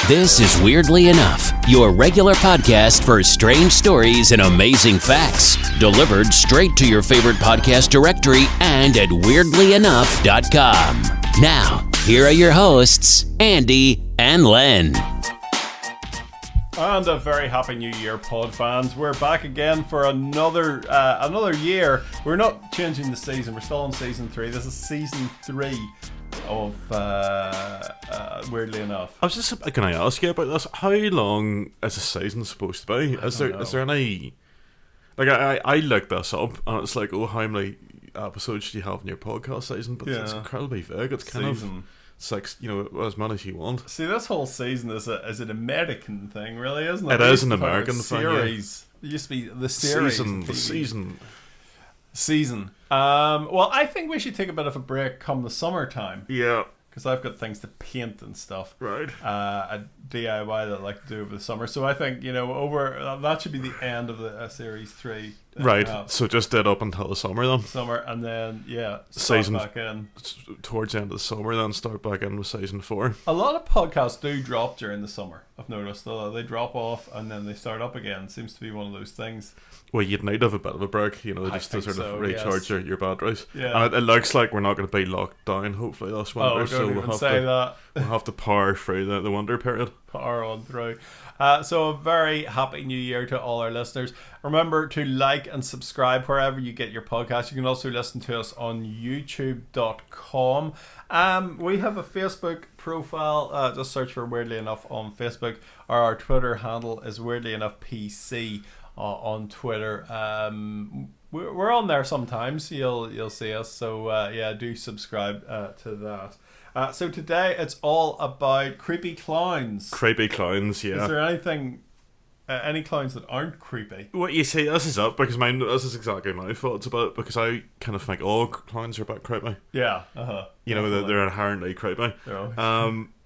This is Weirdly Enough, your regular podcast for strange stories and amazing facts, delivered straight to your favorite podcast directory and at weirdlyenough.com. Now, here are your hosts, Andy and Len. And a very happy new year, pod fans. We're back again for another year. We're not changing the season. We're still on season 3. This is season 3 of Weirdly Enough. I was just can I ask you about this? How long is a season supposed to be? Is there any, like, I looked this up and it's like, oh, how many episodes do you have in your podcast season? But it's incredibly vague. It's kind of 6, as many as you want. See, this whole season is an American thing, really, isn't it? It is an American thing. Series. It used to be the series. Season. Well, I think we should take a bit of a break come the summertime. Yeah. Because I've got things to paint and stuff. Right. A DIY that I like to do over the summer. So I think, that should be the end of the series 3. Right. So just did up until the summer then. And then, season back in. Towards the end of the summer, then start back in with season 4. A lot of podcasts do drop during the summer, I've noticed. They drop off and then they start up again. It seems to be one of those things. Well, you'd need to have a bit of a break, just to sort of recharge your batteries. Yeah. And it looks like we're not going to be locked down, hopefully, this winter. We'll have to power through the winter period. Power on through. So a very happy new year to all our listeners. Remember to like and subscribe wherever you get your podcast. You can also listen to us on youtube.com. We have a Facebook profile. Just search for Weirdly Enough on Facebook. Our Twitter handle is Weirdly Enough PC on Twitter. We're on there sometimes. You'll see us. So do subscribe to that. So today it's all about creepy clowns. Creepy clowns, yeah. Is there any clowns that aren't creepy? Well, you see, this is up because this is exactly my thoughts about it, because I kind of think all clowns are a bit creepy. Yeah, they're inherently creepy.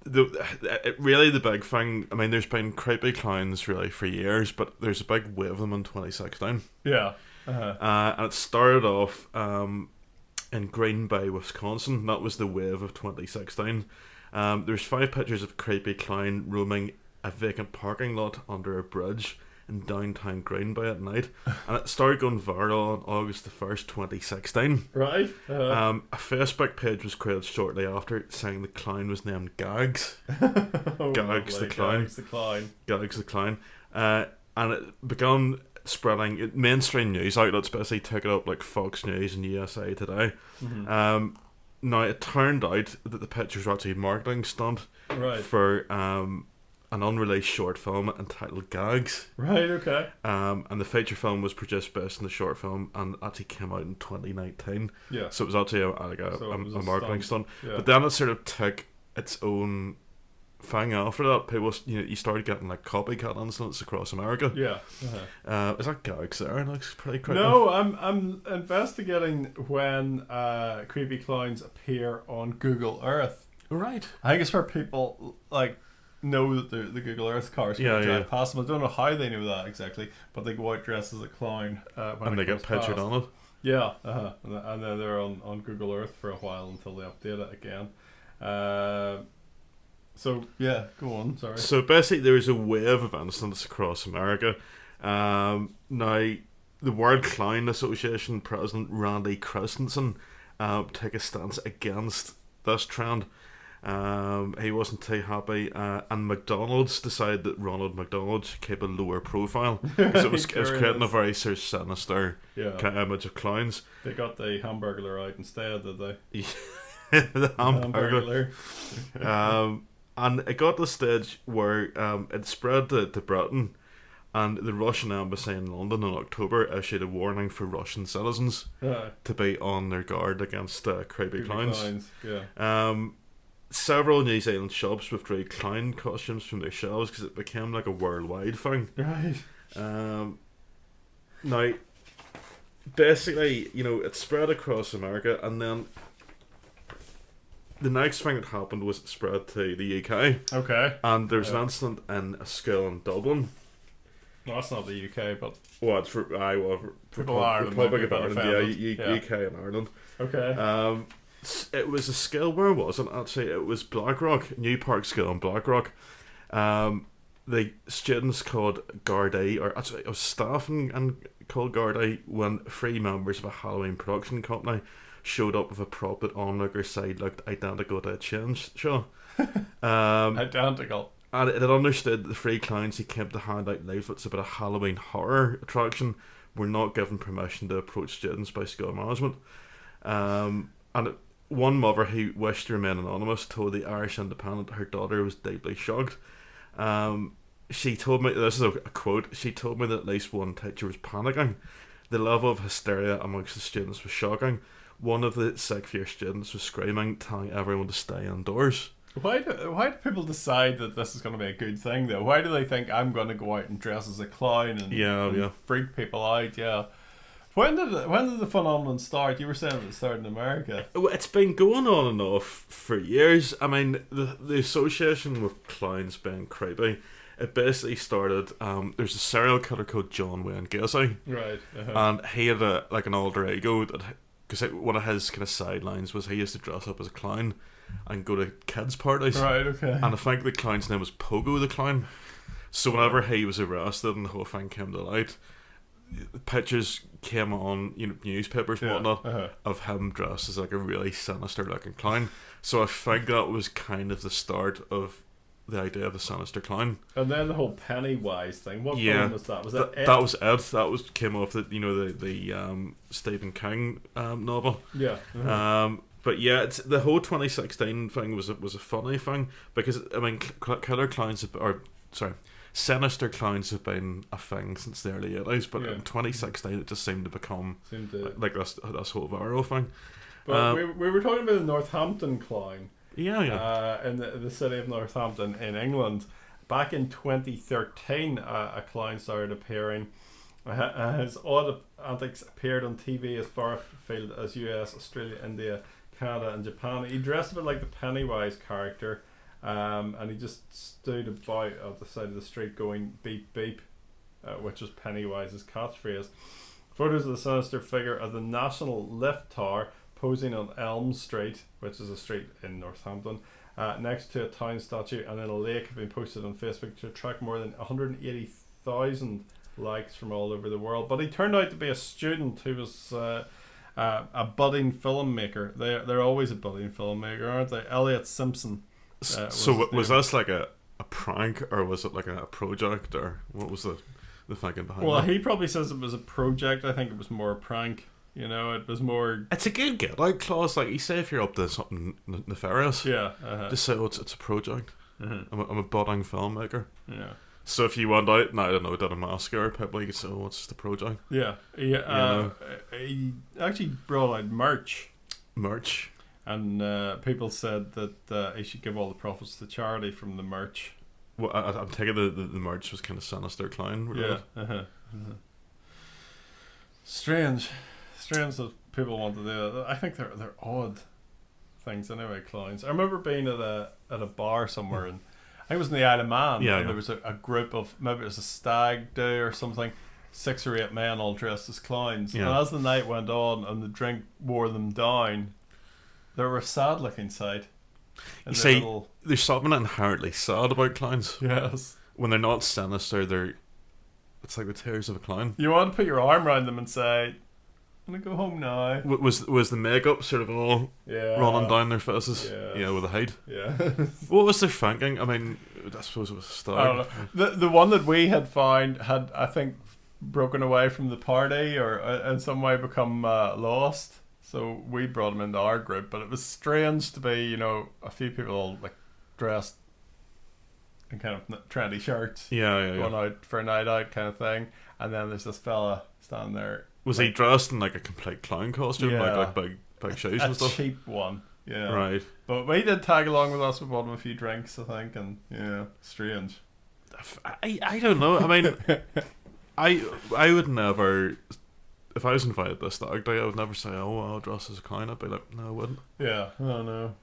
Really the big thing, there's been creepy clowns really for years, but there's a big wave of them in 2016. Yeah. And it started off in Green Bay, Wisconsin. That was the wave of 2016. There's 5 pictures of a creepy clown roaming a vacant parking lot under a bridge in downtown Green Bay at night, and it started going viral on August the 1st, 2016. Right. A Facebook page was created shortly after, saying the clown was named Gags. Gags the clown. Gags the clown. And it began spreading. Mainstream news outlets basically took it up, like Fox News and USA Today. Mm-hmm. Now it turned out that the pictures were actually a marketing stunt for an unreleased short film entitled Gags. Right, okay. And the feature film was produced based on the short film and actually came out in 2019. Yeah. So it was actually a marketing stunt. Yeah. But then it sort of took its own thing after that. People, you started getting like copycat incidents across America. Yeah. Is that Gags there? It looks pretty creepy. No, I'm investigating when creepy clowns appear on Google Earth. Right. I think it's where people know that the Google Earth cars can drive past them. I don't know how they know that exactly, but they go out dressed as a clown and they get pictured on it. Yeah, and then they're on Google Earth for a while until they update it again. So yeah, go on. Sorry. So basically, there is a wave of incidents across America. Now, the World Clown Association president Randy Christensen took a stance against this trend. He wasn't too happy, and McDonald's decided that Ronald McDonald should keep a lower profile because it was creating a very sort of sinister kind of image of clowns. They got the Hamburglar out instead, did they? The Hamburglar. And it got to the stage where it spread to Britain, and the Russian embassy in London in October issued a warning for Russian citizens to be on their guard against creepy clowns. Several New Zealand shops withdrew clown costumes from their shelves because it became like a worldwide thing. Right. Now, basically, it spread across America, and then the next thing that happened was it spread to the UK. Okay. And there's an incident in a school in Dublin. No, that's not the UK, but... Well, it's for Republic of Ireland, UK and Ireland. Okay. It was a school, where was it actually? It was Blackrock, New Park School in Blackrock. The students called Gardaí, or actually it was staff and called Gardaí, when 3 members of a Halloween production company showed up with a prop that onlookers said looked identical to a chainsaw. Identical. And it had understood the 3 clowns who came to hand out leaflets about a Halloween horror attraction were not given permission to approach students by school management. And one mother who wished to remain anonymous told the Irish Independent her daughter was deeply shocked. She told me, this is a quote, she told me that at least one teacher was panicking. The level of hysteria amongst the students was shocking. One of the 6th year students was screaming, telling everyone to stay indoors. Why do people decide that this is going to be a good thing though? Why do they think I'm going to go out and dress as a clown and freak people out? Yeah. When did the phenomenon start? You were saying it started in America. It's been going on and off for years. I mean, the association with clowns being creepy, it basically started. There's a serial killer called John Wayne Gacy, right? And he had an alter ego because one of his kind of sidelines was he used to dress up as a clown and go to kids' parties. Right. Okay. And I think the clown's name was Pogo the Clown. So whenever he was arrested and the whole thing came to light, pictures came on, newspapers and whatnot, of him dressed as like a really sinister looking clown. So I think that was kind of the start of the idea of the sinister clown. And then the whole Pennywise thing. What film was that? Was that Ed? That was Ed. That came off the Stephen King novel. Yeah. But yeah, the whole 2016 thing was a funny thing because I mean, sinister clowns have been a thing since the early 80s, but in 2016 it just seemed to become like this whole viral thing. But we were talking about the Northampton clown. Yeah. In the city of Northampton in England. Back in 2013, a clown started appearing. His odd antics appeared on TV as far afield as US, Australia, India, Canada and Japan. He dressed a bit like the Pennywise character. And he just stood about at the side of the street going beep beep, which was Pennywise's catchphrase. Photos of the sinister figure at the National Lift Tower posing on Elm Street, which is a street in Northampton, next to a town statue and in a lake have been posted on Facebook to attract more than 180,000 likes from all over the world. But he turned out to be a student who was a budding filmmaker. They're always a budding filmmaker, aren't they? Elliot Simpson. Was this like a prank, or was it like a project, or what was the thinking behind it? Well, he probably says it was a project. I think it was more a prank. It was more... It's a good get-out clause. Like, you say if you're up to something nefarious, just say, it's a project. I'm a budding filmmaker. Yeah. So if you went out and, I don't know, did a massacre, people, you could say, it's just a project. Yeah. He actually brought out merch. And people said that he should give all the profits to charity from the merch. Well, I'm taking the merch was kind of sinister clown related. Yeah. Strange that people want to do that. I think they're odd things anyway, clowns. I remember being at a bar somewhere, and I think it was in the Isle of Man. And there was a group of, maybe it was a stag do or something, 6 or 8 men all dressed as clowns. And as the night went on and the drink wore them down, they were a sad looking sight. You see, there's something inherently sad about clowns. Yes. When they're not sinister, it's like the tears of a clown. You want to put your arm around them and say, I'm going to go home now. Was the makeup sort of all running down their faces? Yeah, with the height? Yeah. What was their thinking? I mean, I suppose it was a stag. I don't know. The one that we had found had, I think, broken away from the party or in some way become lost. So we brought him into our group, but it was strange to be, a few people like dressed in kind of trendy shirts, going out for a night out kind of thing, and then there's this fella standing there. Was he dressed in like a complete clown costume, like big shoes and stuff? A cheap one, right. But we did tag along with us. We bought him a few drinks, I think, and strange. I don't know. I mean, I would never. If I was invited to a stag day, I would never say, I'll dress as a clown. I'd be like, no, I wouldn't. Yeah, oh no.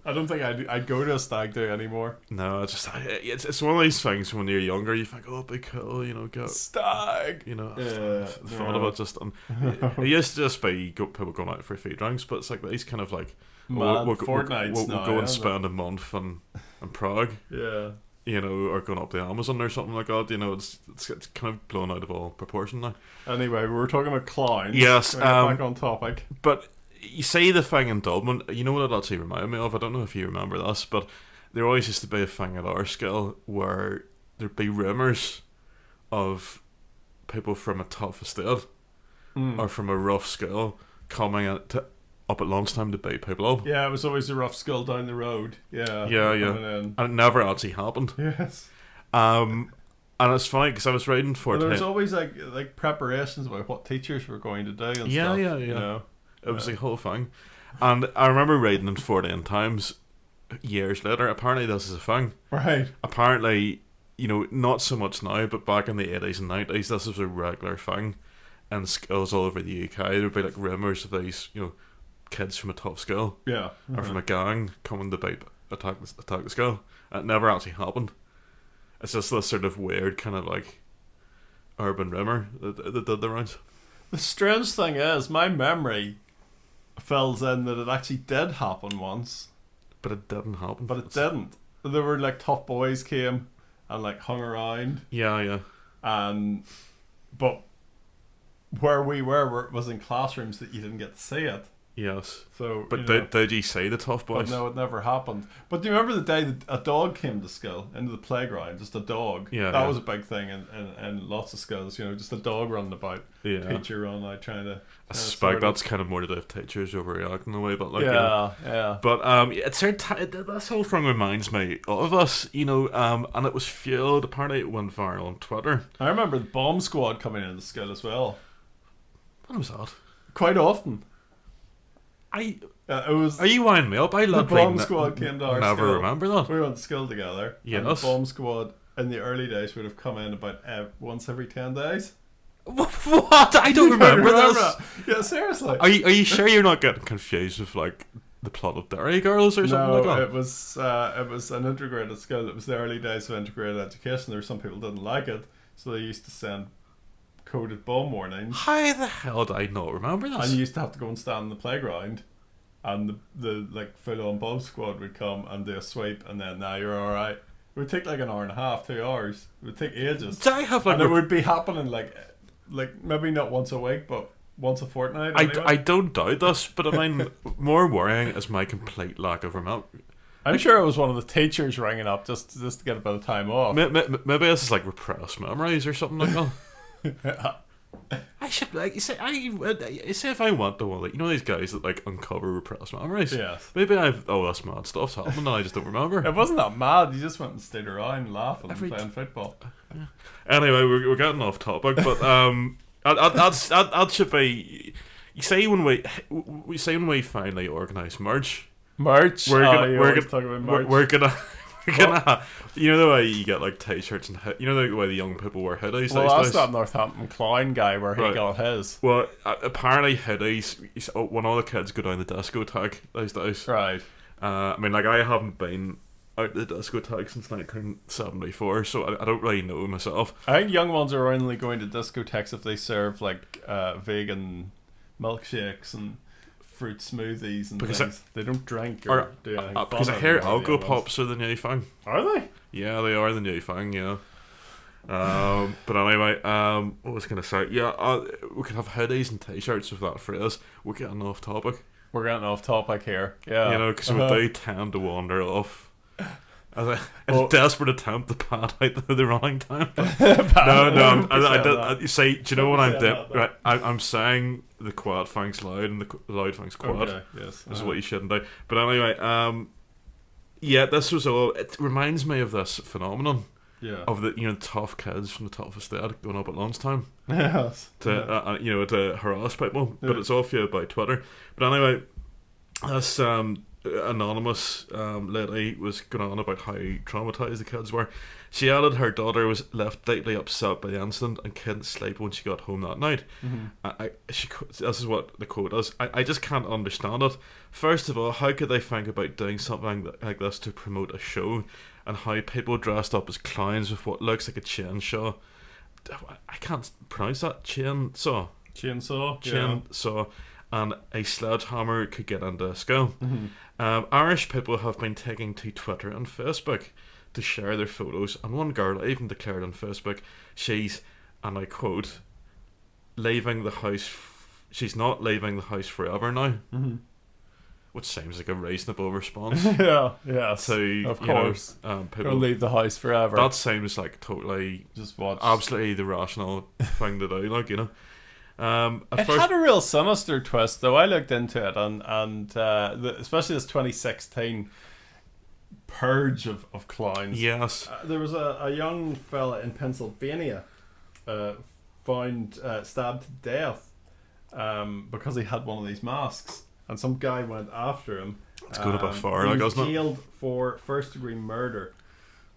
I don't think I'd go to a stag do anymw. No, it's one of these things when you're younger, you think, it'd be cool, get stag. Thought of it just. It used to just be people going out for a few drinks, but it's like these kind of like, we'll go and spend a month in Prague. Yeah. you know, or going up the Amazon or something like that. You know, it's kind of blown out of all proportion now. Anyway, we were talking about clowns. Yes, back on topic. But you see the thing in Dublin, you know what it actually reminded me of? I don't know if you remember this, but there always used to be a thing at our school where there'd be rumours of people from a tough estate or from a rough school coming up at lunchtime to beat people up. Yeah, it was always a rough school down the road. Yeah. And it never actually happened. Yes. And it's funny because I was reading for there was always like preparations about what teachers were going to do and stuff. Yeah. You know? It was the whole thing. And I remember reading in 14 Times years later, apparently this is a thing. Right. Apparently, you know, not so much now, but back in the 80s and 90s, this was a regular thing in schools all over the UK. There would be like rumours of these, you know, kids from a tough school. Yeah. Or from a gang coming to attack the school. It never actually happened. It's just this sort of weird kind of like urban rumour that did the rounds. The strange thing is, my memory fills in that it actually did happen once. But it didn't happen. But it didn't. There were like tough boys came and like hung around. Yeah. But where we were was in classrooms that you didn't get to see it. Yes. So, but did you see the tough boys? But no, it never happened. But do you remember the day that a dog came to school, into the playground, just a dog? Yeah. That was a big thing in lots of schools, you know, just a dog running about. Yeah. Teacher running out trying to... I suspect that's kind of more to do with teachers overreacting in a way, but like... Yeah. But it's this whole thing reminds me of us, you know, and it was fueled, apparently it went viral on Twitter. I remember the bomb squad coming into school as well. When was that? Quite often. It was. Are you winding me up? The bomb squad came to our school. Never remember that. We went to school together. Yes. And the bomb squad in the early days would have come in about once every 10 days. What? I don't remember this. Yeah, seriously. Are you sure you're not getting confused with like the plot of Derry Girls or something like that? No, it was an integrated school. It was the early days of integrated education. There were some people who didn't like it, so they used to send coded bomb warnings. How the hell did I not remember this? And you used to have to go and stand in the playground, and the like full on bomb squad would come and do a sweep, and then now you're all right. It would take like an hour and a half, 2 hours. It would take ages. Did I have like? And it would be happening like maybe not once a week, but once a fortnight. Anyway. I don't doubt this, but I mean, more worrying is my complete lack of remember. I'm sure it was one of the teachers ringing up just to get a bit of time off. Maybe this is like repressed memories or something like that. I should like you say if I want to, like, you know, these guys that like uncover repressed memories. Yes. Maybe that's mad stuff's happening and I just don't remember. It wasn't that mad. You just went and stayed around laughing and playing football. Yeah. Anyway, we're getting off topic, but that should be. You say when we finally organise merch. We're gonna talk about merch. We're gonna you know the way you get like t-shirts and you know the way the young people wear hoodies. Well, that's that Northampton clown guy where he got his. Well, apparently hoodies. When all the kids go down the discotheque these days, right? I mean, like I haven't been out the discotheque since 1974, so I don't really know myself. I think young ones are only going to discotheques if they serve like vegan milkshakes and fruit smoothies and things. They don't drink or do anything. Because I hear algo pops are the new thing. Are they? Yeah, they are the new thing. Yeah. But anyway, what was I going to say? Yeah, we could have hoodies and t-shirts with that phrase. We're getting off topic. We're getting off topic here. Yeah, you know, because we do tend to wander off. As a desperate attempt to pad out the running time. No. I say, do you know what I'm doing? Right, I'm saying the quad thing's loud and the loud thing's quad. Okay, yes. This is what you shouldn't do. But anyway, yeah, this was all. It reminds me of this phenomenon. Yeah. Of the tough kids from the tough estate going up at lunchtime. Yes. To harass people, but it's all fueled by Twitter. But anyway, this anonymous lady was going on about how traumatised the kids were. She added her daughter was left deeply upset by the incident and couldn't sleep when she got home that night. Mm-hmm. This is what the quote is. I just can't understand it. First of all, how could they think about doing something like this to promote a show, and how people dressed up as clowns with what looks like a chainsaw. I can't pronounce that. Chainsaw. And a sledgehammer could get into a school. Mm-hmm. Irish people have been taking to Twitter and Facebook to share their photos, and one girl even declared on Facebook she's, and I quote, leaving the house. She's not leaving the house forever now. Mm-hmm. Which seems like a reasonable response. Yes. Of course. People don't leave the house forever. That seems like totally, just watch. Absolutely the rational thing to do. Like, you know, had a real sinister twist, though. I looked into it, and especially this 2016 purge of clowns. Yes. There was a young fella in Pennsylvania found stabbed to death because he had one of these masks. And some guy went after him. It's going a bit far, he like, was isn't it? jailed for first-degree murder.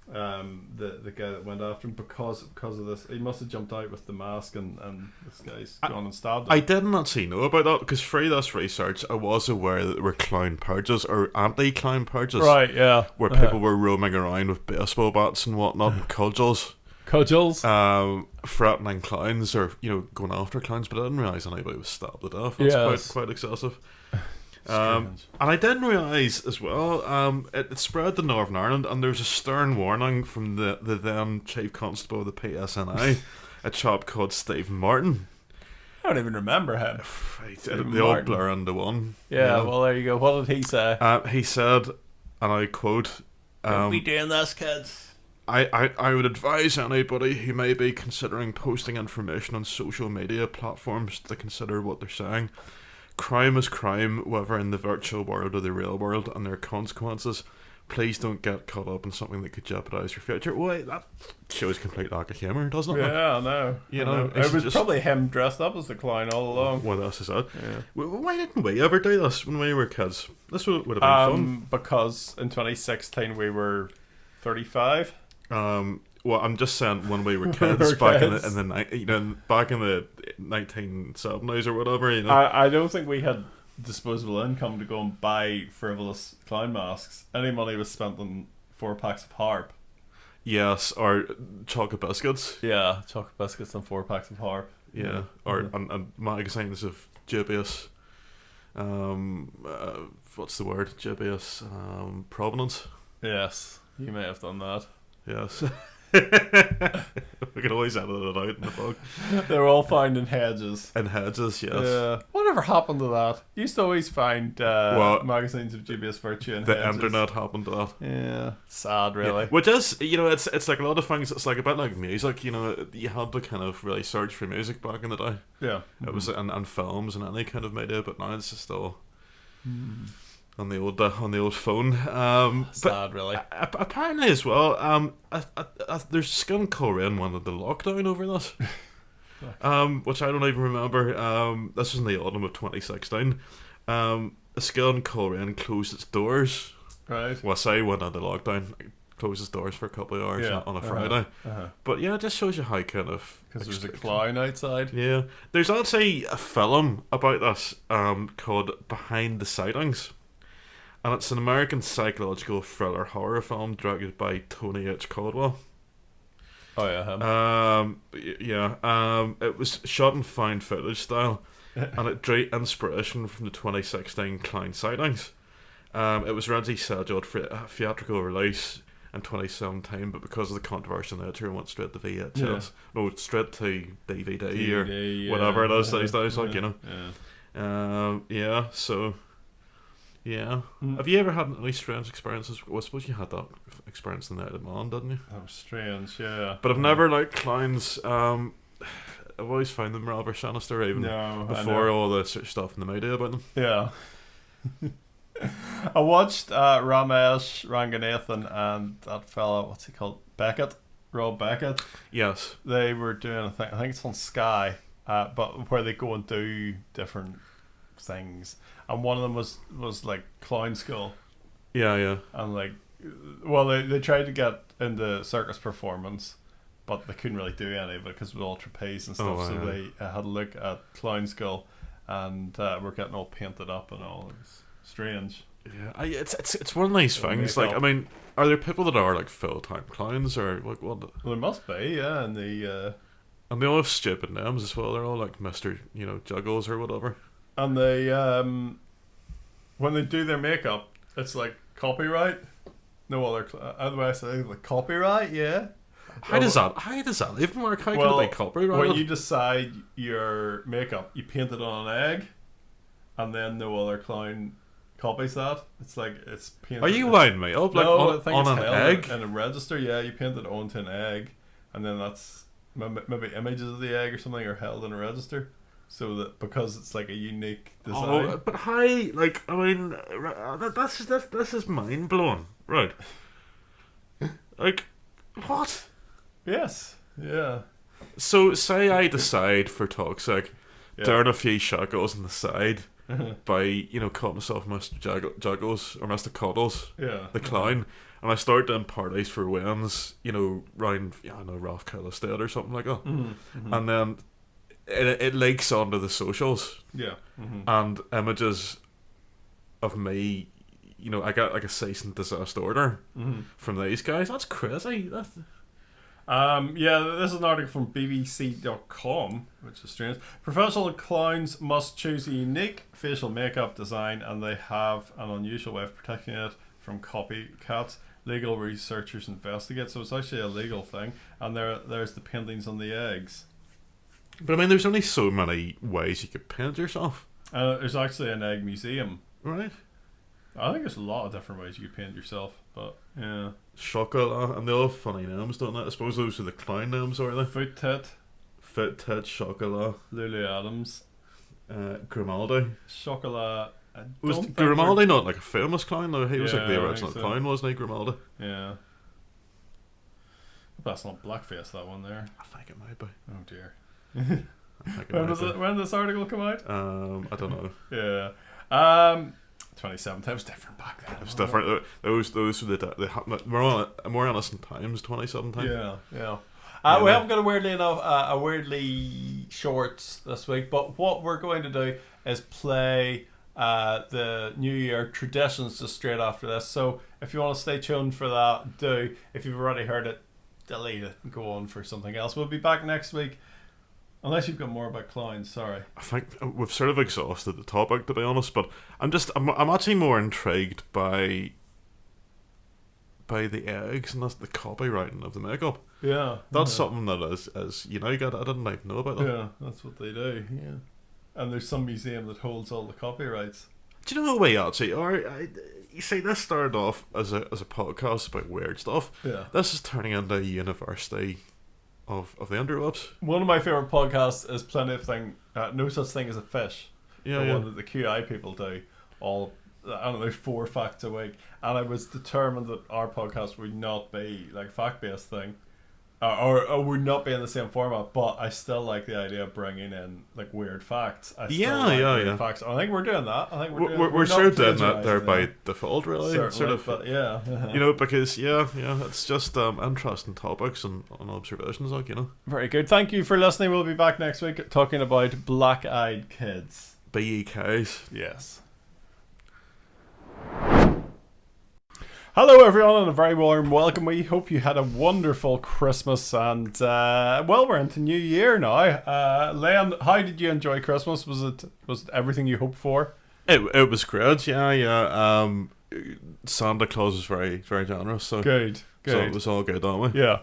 The guy that went after him because of this, he must have jumped out with the mask, and this guy's gone and stabbed him. I didn't actually know about that because through this research, I was aware that there were clown purges or anti-clown purges, right? Yeah, where people were roaming around with baseball bats and whatnot, and cudgels, threatening clowns or going after clowns. But I didn't realise anybody was stabbed to death. That's quite excessive. And I didn't realise as well, it spread to Northern Ireland, and there's a stern warning from the then Chief Constable of the PSNI, a chap called Stephen Martin. I don't even remember him. They all blur into one. Yeah, well, there you go. What did he say? He said, and I quote, "Don't be doing this, kids. I would advise anybody who may be considering posting information on social media platforms to consider what they're saying. Crime is crime, whether in the virtual world or the real world, and there are consequences. Please don't get caught up in something that could jeopardise your future." Well, that shows complete lack of humour, doesn't it? Yeah, I know. You know, it was probably him dressed up as the clown all along. What else is that? Yeah. Why didn't we ever do this when we were kids? This would have been fun. Because in 2016 we were 35. Well, I'm just saying when we were kids, back in the 1970s or whatever. I don't think we had disposable income to go and buy frivolous clown masks. Any money was spent on 4 packs of harp. Yes, or chocolate biscuits. Yeah, chocolate biscuits and 4 packs of harp. Yeah, or and magazines of dubious, what's the word? Dubious provenance. Yes, you may have done that. Yes. We can always edit it out in the book. They were all found in hedges. In hedges, yes. Yeah. Whatever happened to that? You used to always find magazines of dubious virtue in hedges. The internet happened to that. Yeah. Sad, really. Yeah. Which is, it's like a lot of things. It's like a bit like music. You had to kind of really search for music back in the day. Yeah. It was and films and any kind of media, but now it's just all on the old phone. Sad, really. Apparently as well, there's Skin Coleraine wanted the lockdown over this, which I don't even remember. This was in the autumn of 2016. Skin Coleraine closed its doors. Right. Well, say went into lockdown, closed its doors for a couple of hours on a Friday. But yeah, it just shows you how kind of because there's a clown outside. Yeah, there's actually a film about this called Behind the Sightings. And it's an American psychological thriller horror film directed by Tony H. Caldwell. Oh yeah, him. It was shot in found footage style, and it drew inspiration from the 2016 clown sightings. It was originally scheduled for a theatrical release in 2017, but because of the controversial nature, it went straight to VHS. Yeah. No, straight to DVD or whatever it is these days. Like so. Yeah. Have you ever had any strange experiences? Well, I suppose you had that experience in the Night of Man, didn't you? That was strange, yeah. But I've never liked clowns. I've always found them rather sinister, even before all the sort of stuff in the media about them. Yeah. I watched Ramesh Ranganathan and that fella, what's he called? Rob Beckett. Yes. They were doing a thing, I think it's on Sky, but where they go and do different things. And one of them was like clown school. Yeah. And they tried to get into circus performance, but they couldn't really do any of it because it was all trapeze and stuff. So they had a look at clown school, and were getting all painted up and all. It was strange. Yeah, it's one of these things. Like, I mean, are there people that are like full-time clowns or like what? Well, there must be, yeah. And they all have stupid names as well. They're all like Mr. Juggles or whatever. And they, when they do their makeup, it's like copyright. no other. Otherwise, the copyright, yeah. How does that even work? How can it be copyright? When you decide your makeup, you paint it on an egg, and then no other clown copies that. It's like it's painted. Are you winding me up? Like no, on an egg? In a register, yeah. You paint it onto an egg, and then that's maybe images of the egg or something are held in a register. So that because it's like a unique design. Oh, but how? Like, I mean, this is mind blowing, right? Like, what? Yes. Yeah. So, say I decide for talk's sake, to earn a few shekels on the side by cutting myself Mr. Juggles or Mr. Cuddles, the clown, and I start doing parties for wins, round Rathkill Estate or something like that, and then it leaks onto the socials, and images of me, I got like a cease and desist order from these guys. That's crazy. This is an article from BBC.com, which is strange. Professional clowns must choose a unique facial makeup design, and they have an unusual way of protecting it from copycats. Legal researchers investigate, so it's actually a legal thing. And there's the paintings on the eggs. But I mean, there's only so many ways you could paint yourself. There's actually an egg museum. Right. I think there's a lot of different ways you could paint yourself, but yeah. Chocolat, and they all have funny names, don't they? I suppose those are the clown names, are they? Foot Tit, Chocolat, Lulu Adams, Grimaldi. Chocolat. Was Grimaldi not like a famous clown though? He was like the original clown, wasn't he, Grimaldi? Yeah. But that's not blackface, that one there. I think it might be. Oh dear. When does this article come out? I don't know. Yeah. 2017 was different back then. It was different. Those were the more innocent times. 2017. Yeah. We haven't got a weirdly short this week, but what we're going to do is play the New Year traditions just straight after this. So if you want to stay tuned for that, do. If you've already heard it, delete it and go on for something else. We'll be back next week. Unless you've got more about clowns, sorry. I think we've sort of exhausted the topic, to be honest. But I'm actually more intrigued by the eggs and that's the copywriting of the makeup. Yeah, that's something that is I didn't even know about that. Yeah, that's what they do. Yeah, and there's some museum that holds all the copyrights. Do you know what we actually are? You see, this started off as a podcast about weird stuff. Yeah, this is turning into a university of the underwebs. One of my favourite podcasts is Plenty of No Such Thing as a Fish. One that the QI people do. There's 4 facts a week, and I was determined that our podcast would not be like fact-based thing, or would not be in the same format. But I still like the idea of bringing in like weird facts. Weird facts. I think we're doing that. I think we're sort of doing that there by default, really. Certainly, sort of, but yeah. Because it's just interesting topics and observations, like Very good. Thank you for listening. We'll be back next week talking about black-eyed kids. BEKs. Yes. Hello everyone and a very warm welcome. We hope you had a wonderful Christmas and we're into New Year now. Leon, how did you enjoy Christmas? Was it everything you hoped for? It was great, yeah. Santa Claus was very, very generous, so good. So it was all good, don't we? Yeah.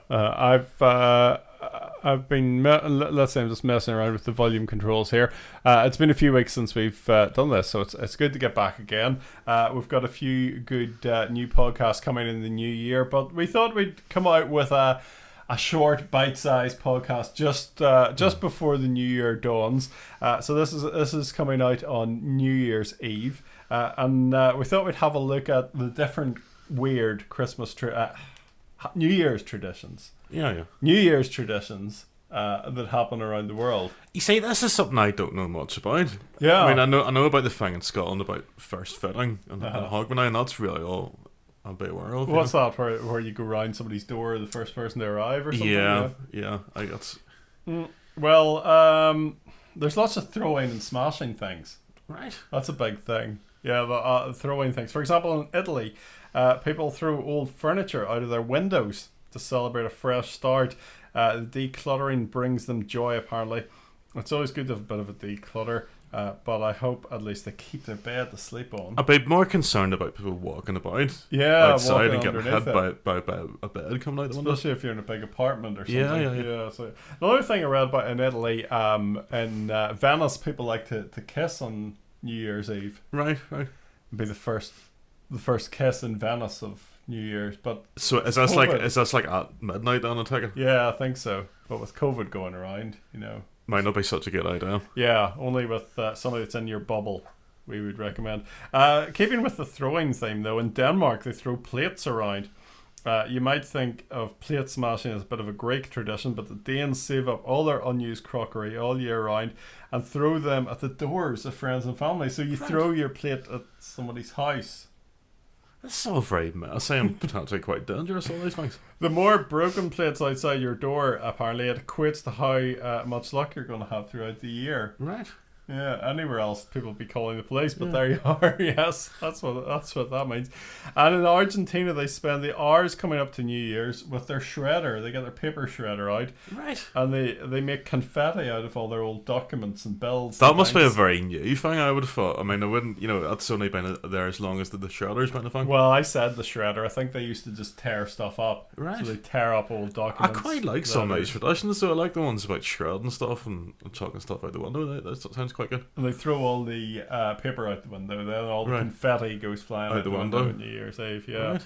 I've been let's say I'm just messing around with the volume controls here. It's been a few weeks since we've done this, so it's good to get back again. We've got a few good new podcasts coming in the new year, but we thought we'd come out with a short bite-sized podcast just before the new year dawns. So this is coming out on New Year's Eve, and we thought we'd have a look at the different weird Christmas New Year's traditions. Yeah. New Year's traditions that happen around the world. You see, this is something I don't know much about. Yeah. I mean, I know about the thing in Scotland about first fitting and Hogmanay, and that's really all I'll be aware of. What's that? Where you go round somebody's door, the first person to arrive, or something? Yeah. I guess. Well, there's lots of throwing and smashing things. Right. That's a big thing. Yeah, the throwing things. For example, in Italy, people throw old furniture out of their windows to celebrate a fresh start. Decluttering brings them joy, apparently. It's always good to have a bit of a declutter. but I hope at least they keep their bed to sleep on. I'd be more concerned about people walking about outside and getting hit by a bed coming out the window. Especially if you're in a big apartment or something. Yeah. So another thing I read about in Italy, in Venice, people like to kiss on New Year's Eve. Right. It'd be the first kiss in Venice of New Year's. But so is this like at midnight then, I take it? Yeah, I think so. But with COVID going around, might not be such a good idea. Yeah, only with somebody that's in your bubble, we would recommend. Keeping with the throwing theme, though, in Denmark they throw plates around. You might think of plate smashing as a bit of a Greek tradition, but the Danes save up all their unused crockery all year round and throw them at the doors of friends and family. So you throw your plate at somebody's house. That's all very messy and potentially quite dangerous, all these things. The more broken plates outside your door, apparently, it equates to how much luck you're going to have throughout the year. Right. Yeah, anywhere else people would be calling the police, but there you are. Yes, that's what that means. And in Argentina, they spend the hours coming up to New Year's with their shredder. They get their paper shredder out, right, and they make confetti out of all their old documents and bills. That must be a very new thing, I would have thought. I mean, I wouldn't, that's only been there as long as the shredder's been a thing. Well, I said the shredder. I think they used to just tear stuff up. Right. So they tear up old documents. I quite like some of these traditions, so I like the ones about shredding stuff and chucking stuff out the window. That sounds quite good. And they throw all the paper out the window. Then all the confetti goes flying out the window on New Year's Eve. Yeah.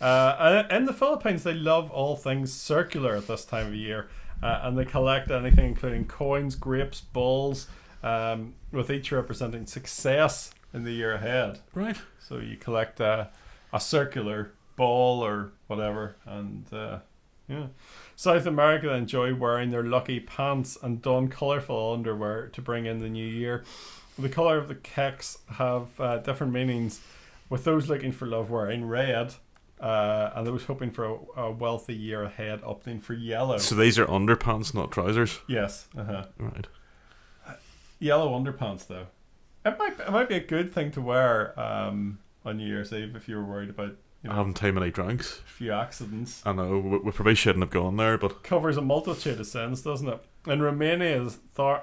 Right. In the Philippines, they love all things circular at this time of year, and they collect anything including coins, grapes, balls, with each representing success in the year ahead. Right. So you collect a circular ball or whatever, and yeah. South America enjoy wearing their lucky pants and don colourful underwear to bring in the new year. The colour of the kecks have different meanings, with those looking for love wearing red, and those hoping for a wealthy year ahead opting for yellow. So these are underpants, not trousers? Yes. Right. Yellow underpants, though. It might be a good thing to wear on New Year's Eve if you were worried about having too many drinks. A few accidents. I know, we probably shouldn't have gone there, but... Covers a multitude of sins, doesn't it? In Romania,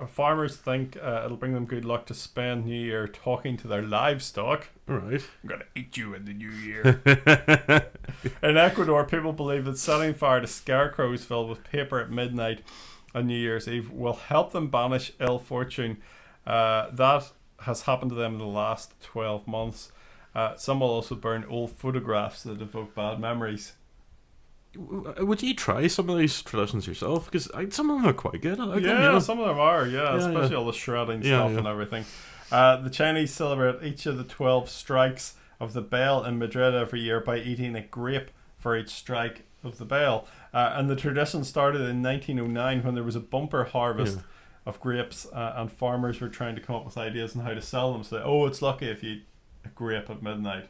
farmers think it'll bring them good luck to spend New Year talking to their livestock. Right. I'm going to eat you in the new year. In Ecuador, people believe that setting fire to scarecrows filled with paper at midnight on New Year's Eve will help them banish ill fortune. That has happened to them in the last 12 months. Some will also burn old photographs that evoke bad memories. Would you try some of these traditions yourself? Because some of them are quite good. Some of them are, especially all the shredding stuff and everything. The Chinese celebrate each of the 12 strikes of the bell in Madrid every year by eating a grape for each strike of the bell. And the tradition started in 1909 when there was a bumper harvest of grapes, and farmers were trying to come up with ideas on how to sell them. So, it's lucky if you eat a grape at midnight.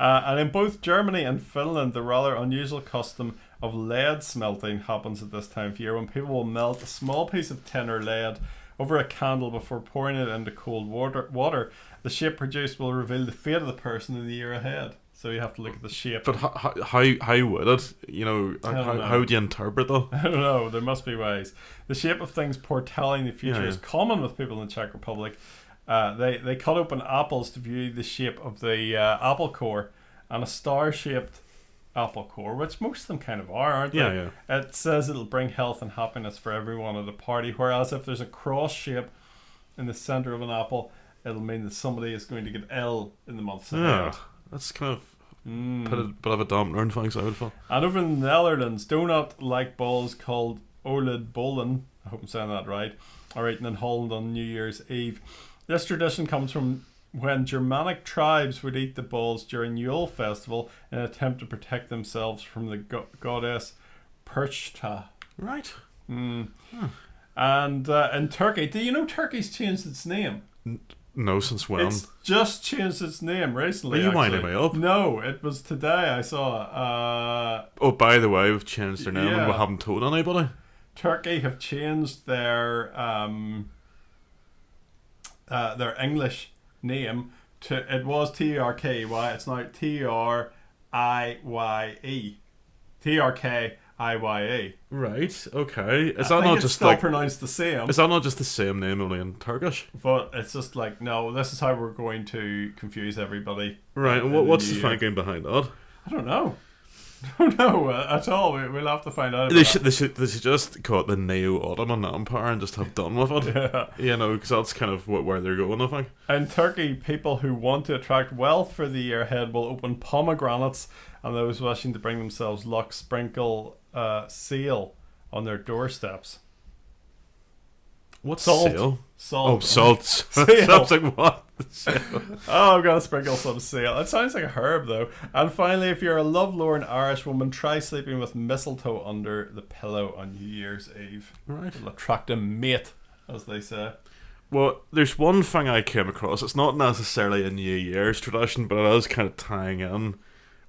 And in both Germany and Finland, the rather unusual custom of lead smelting happens at this time of year, when people will melt a small piece of tin or lead over a candle before pouring it into cold water. The shape produced will reveal the fate of the person in the year ahead. So you have to look at the shape. But how would it? How do you interpret that? I don't know. There must be ways. The shape of things foretelling the future is common with people in the Czech Republic. They cut open apples to view the shape of the apple core, and a star-shaped apple core, which most of them kind of are, aren't they? Yeah. It says it'll bring health and happiness for everyone at a party, whereas if there's a cross shape in the centre of an apple, it'll mean that somebody is going to get ill in the months ahead. That's kind of put a bit of a dampener on things, I would feel. And over in the Netherlands, donut-like balls called oliebollen, I hope I'm saying that right, are eaten in Holland on New Year's Eve. This tradition comes from when Germanic tribes would eat the balls during Yule festival in an attempt to protect themselves from the goddess Perchta. Right. And in Turkey, do you know Turkey's changed its name? No, since when? It's just changed its name recently. Are you winding me up? No, it was today I saw. Oh, by the way, we've changed their name and we haven't told anybody. Turkey have changed their English name to, it was TRKY, it's now TRIYE. TRK I-Y-E. Right, okay. Is I that think not it's just still like... pronounced the same. Is that not just the same name only in Turkish? But it's just like, no, this is how we're going to confuse everybody. Right, and what's the thinking behind that? I don't know. I don't know at all. We'll have to find out. They should just call it the Neo-Ottoman Empire and just have done with it. Yeah. You know, because that's kind of where they're going, I think. In Turkey, people who want to attract wealth for the year ahead will open pomegranates, and those wishing to bring themselves luck sprinkle seal on their doorsteps. What's Salt. seal? Salt. Oh, salt. Seal. Sounds like what? Oh, I'm gonna sprinkle some seal. It sounds like a herb though. And finally, if you're a lovelorn Irish woman, try sleeping with mistletoe under the pillow on New Year's Eve. Right. It'll attract a mate, as they say. Well, there's one thing I came across. It's not necessarily a New Year's tradition, but it is kind of tying in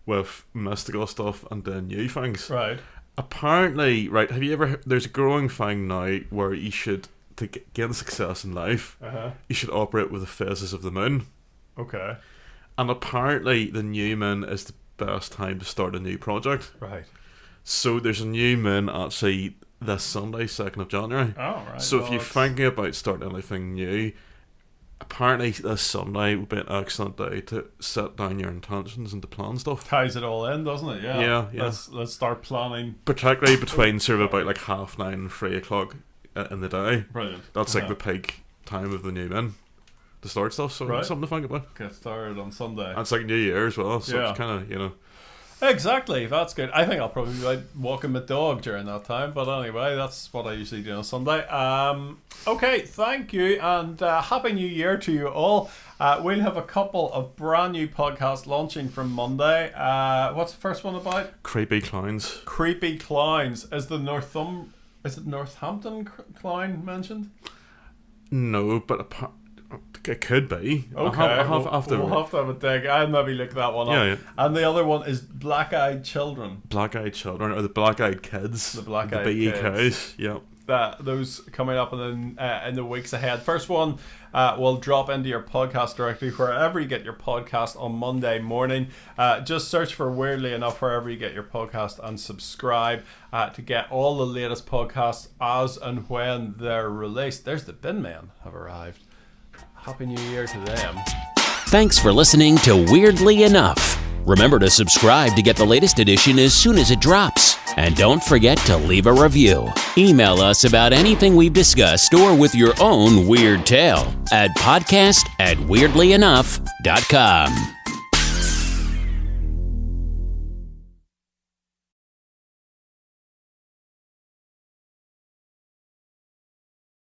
with mystical stuff and the new things. Right. Apparently, right, have you ever... There's a growing thing now where you should... To gain success in life, you should operate with the phases of the moon. Okay. And apparently the new moon is the best time to start a new project. Right. So there's a new moon actually this Sunday, 2nd of January. Oh, right. So if you're thinking about starting anything new, apparently this Sunday would be an excellent day to set down your intentions and to plan stuff. Ties it all in, doesn't it? Yeah. Yeah. Let's start planning. Particularly between sort of about like 9:30 and 3 o'clock in the day. Brilliant. That's like the peak time of the new moon to start stuff, so something to think about. Get started on Sunday. And it's like New Year as well, so it's kind of, you know. Exactly, that's good. I think I'll probably be like walking my dog during that time, but anyway, that's what I usually do on Sunday. Okay, thank you, and Happy New Year to you all. We'll have a couple of brand new podcasts launching from Monday. What's the first one about? Creepy clowns. Creepy clowns. Is it Northampton clown mentioned? No, but it could be. Okay, we'll have to have a dig. I'll maybe look that one up. Yeah. And the other one is Black-Eyed Children. Black-Eyed Children, or the Black-Eyed Kids. The Black-Eyed Kids. Yeah. Those coming up in the weeks ahead. First one will drop into your podcast directory wherever you get your podcast on Monday morning. Just search for Weirdly Enough wherever you get your podcast and subscribe to get all the latest podcasts as and when they're released. There's the bin men have arrived. Happy New Year to them. Thanks for listening to Weirdly Enough. Remember to subscribe to get the latest edition as soon as it drops. And don't forget to leave a review. Email us about anything we've discussed or with your own weird tale at podcast@weirdlyenough.com.